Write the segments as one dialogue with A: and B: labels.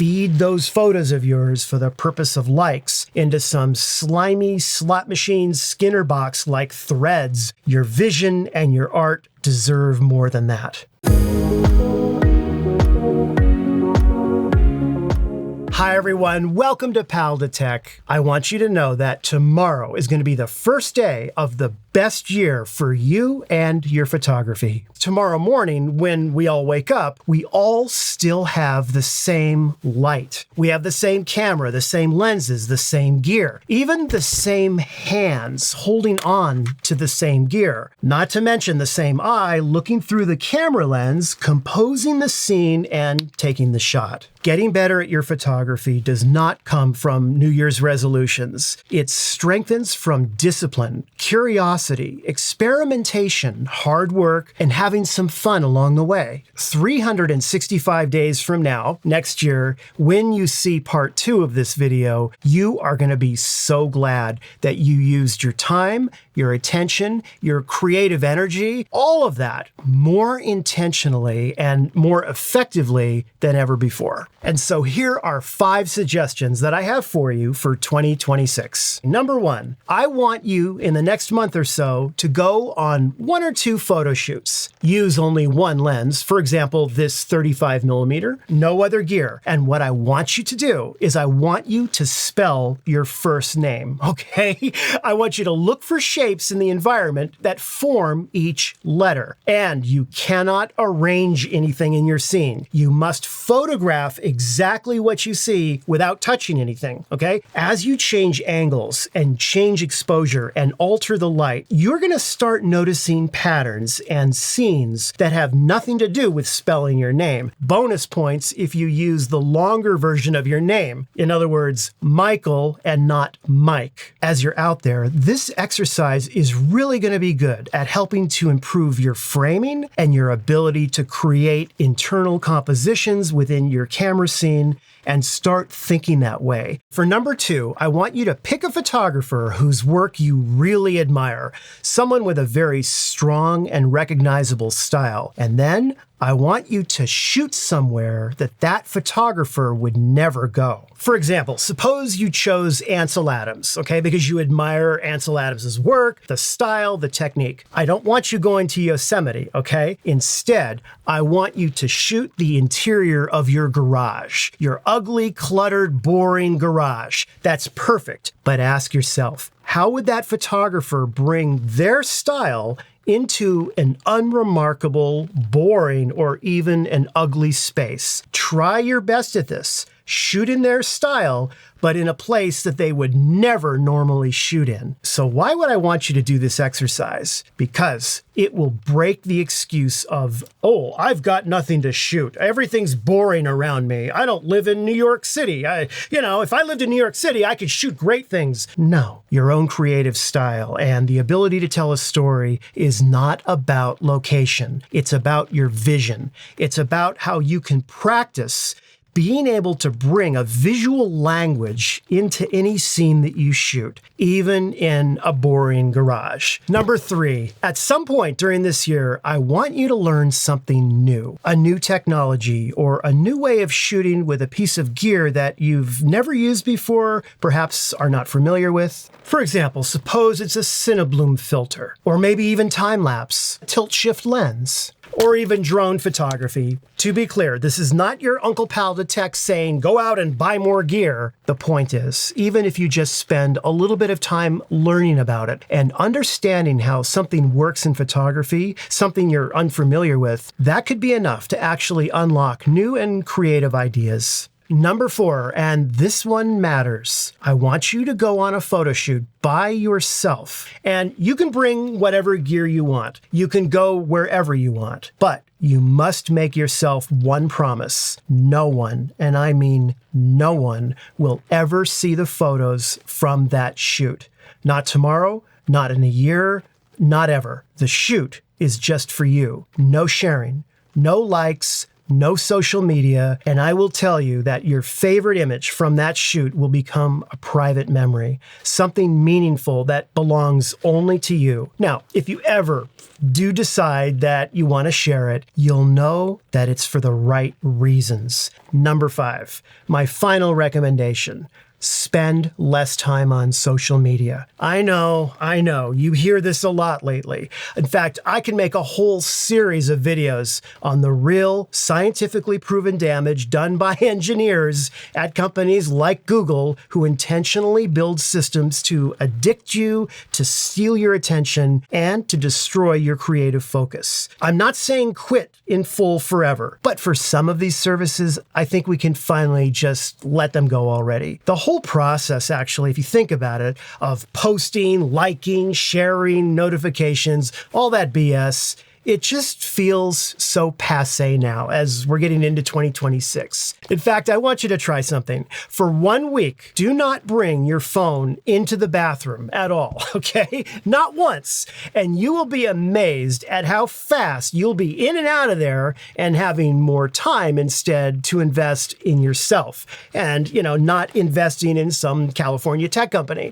A: feed those photos of yours for the purpose of likes into some slimy slot machine Skinner box like threads. Your vision and your art deserve more than that. Hi everyone, welcome to Pal to Tech. I want you to know that tomorrow is going to be the first day of the best year for you and your photography. Tomorrow morning, when we all wake up, we all still have the same light. We have the same camera, the same lenses, the same gear, even the same hands holding on to the same gear. Not to mention the same eye looking through the camera lens, composing the scene and taking the shot. Getting better at your photography does not come from New Year's resolutions. It strengthens from discipline, curiosity, experimentation, hard work, and having some fun along the way. 365 days from now, next year, when you see part 2 of this video, you are going to be so glad that you used your time, your attention, your creative energy, all of that more intentionally and more effectively than ever before. And so here are 5 suggestions that I have for you for 2026. Number 1, I want you in the next month or so to go on 1 or 2 photo shoots. Use only one lens, for example, this 35mm, no other gear. And what I want you to do is I want you to spell your first name, okay? I want you to look for shapes in the environment that form each letter. And you cannot arrange anything in your scene. You must photograph exactly what you see without touching anything, okay? As you change angles and change exposure and alter the light, you're gonna start noticing patterns and scenes that have nothing to do with spelling your name. Bonus points if you use the longer version of your name. In other words, Michael and not Mike. As you're out there, this exercise is really gonna be good at helping to improve your framing and your ability to create internal compositions within your camera scene and start thinking that way. For number 2, I want you to pick a photographer whose work you really admire, someone with a very strong and recognizable style. And then I want you to shoot somewhere that photographer would never go. For example, suppose you chose Ansel Adams, okay, because you admire Ansel Adams's work, the style, the technique. I don't want you going to Yosemite, okay? Instead, I want you to shoot the interior of your garage, your ugly, cluttered, boring garage. That's perfect, but ask yourself, how would that photographer bring their style into an unremarkable, boring, or even an ugly space? Try your best at this. Shoot in their style, but in a place that they would never normally shoot in. So why would I want you to do this exercise? Because it will break the excuse of, oh, I've got nothing to shoot. Everything's boring around me. I don't live in New York City. If I lived in New York City, I could shoot great things. No, your own creative style and the ability to tell a story is not about location. It's about your vision. It's about how you can practice being able to bring a visual language into any scene that you shoot, even in a boring garage. Number 3, at some point during this year, I want you to learn something new, a new technology or a new way of shooting with a piece of gear that you've never used before, perhaps are not familiar with. For example, suppose it's a Cinebloom filter, or maybe even time-lapse, tilt-shift lens, or even drone photography. To be clear, this is not your Uncle Pal to Tech saying, go out and buy more gear. The point is, even if you just spend a little bit of time learning about it and understanding how something works in photography, something you're unfamiliar with, that could be enough to actually unlock new and creative ideas. Number 4, and this one matters. I want you to go on a photo shoot by yourself. And you can bring whatever gear you want. You can go wherever you want. But you must make yourself one promise. No one, and I mean no one, will ever see the photos from that shoot. Not tomorrow, not in a year, not ever. The shoot is just for you. No sharing, no likes, no social media, and I will tell you that your favorite image from that shoot will become a private memory, something meaningful that belongs only to you. Now, if you ever do decide that you want to share it, you'll know that it's for the right reasons. Number 5, my final recommendation. Spend less time on social media. I know, you hear this a lot lately. In fact, I can make a whole series of videos on the real, scientifically proven damage done by engineers at companies like Google who intentionally build systems to addict you, to steal your attention, and to destroy your creative focus. I'm not saying quit in full forever, but for some of these services, I think we can finally just let them go already. The whole process, actually, if you think about it, of posting, liking, sharing, notifications, all that BS, it just feels so passé now as we're getting into 2026. In fact, I want you to try something. For 1 week, do not bring your phone into the bathroom at all, okay? Not once. And you will be amazed at how fast you'll be in and out of there and having more time instead to invest in yourself and, not investing in some California tech company.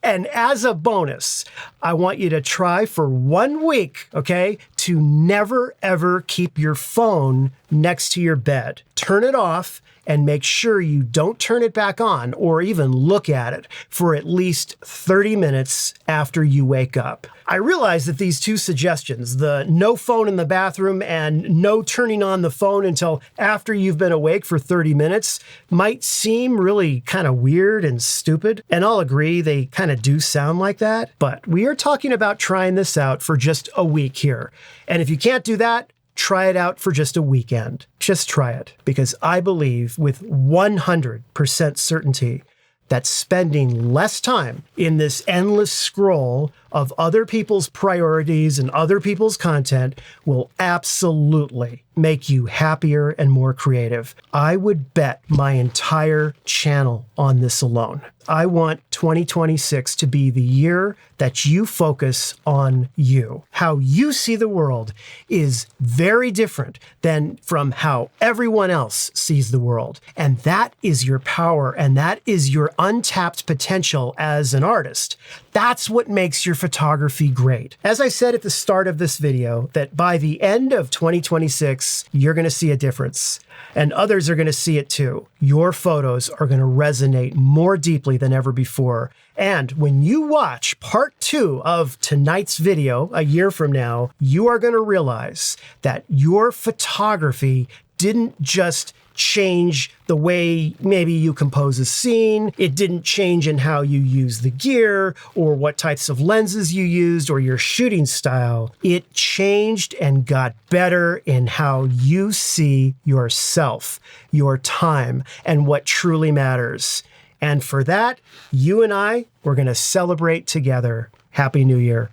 A: And as a bonus, I want you to try for 1 week, okay, to never, ever keep your phone next to your bed. Turn it off and make sure you don't turn it back on or even look at it for at least 30 minutes after you wake up. I realize that these two suggestions, the no phone in the bathroom and no turning on the phone until after you've been awake for 30 minutes, might seem really kind of weird and stupid. And I'll agree, they kind of do sound like that. But we are talking about trying this out for just a week here. And if you can't do that, try it out for just a weekend. Just try it, because I believe with 100% certainty that spending less time in this endless scroll of other people's priorities and other people's content will absolutely make you happier and more creative. I would bet my entire channel on this alone. I want 2026 to be the year that you focus on you. How you see the world is very different than from how everyone else sees the world. And that is your power, and that is your untapped potential as an artist. That's what makes your photography great. As I said at the start of this video, that by the end of 2026, you're going to see a difference. And others are going to see it too. Your photos are going to resonate more deeply than ever before. And when you watch part 2 of tonight's video a year from now, you are going to realize that your photography didn't just change the way maybe you compose a scene. It didn't change in how you use the gear or what types of lenses you used or your shooting style. It changed and got better in how you see yourself, your time, and what truly matters. And for that, you and I, we're going to celebrate together. Happy New Year.